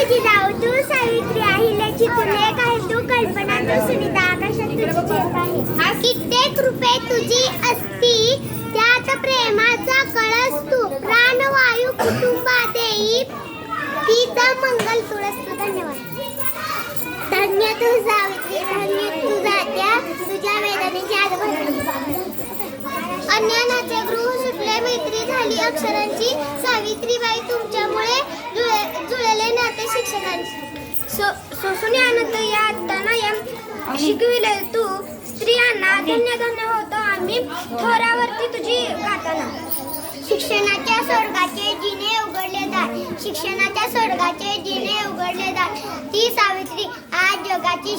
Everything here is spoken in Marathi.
तुझी जाऊ तू सावित्री अहिल्याची तू लेक आहे तू कल्पना तू सुनीता आकाशात तुझी झेप आहे कित्येक रूपे तुझी असती त्यात प्रेमाचा कळस तू प्राणवायू कुटुंबा देई तिचा मंगल तुळस तू धन्यवाद धन्य तू सावित्री धन्य तू जात्या तुझ्या वेदनेची आज भरली अज्ञानाचे गृह सुटले मैत्री झाली अक्षरांची सावित्रीबाई तुमच्यामुळे जुळले नाते शिक्षकांची सोसून आनंद या आत्ताना शिकविले तू स्त्रियांना धन्य धन्य होतो आम्ही थोरावरती तुझी गाताना शिक्षणाच्या स्वर्गाचे जिने उघडले दार शिक्षणाच्या स्वर्गाचे जिने उघडले दार ती सावित्री आज जगाची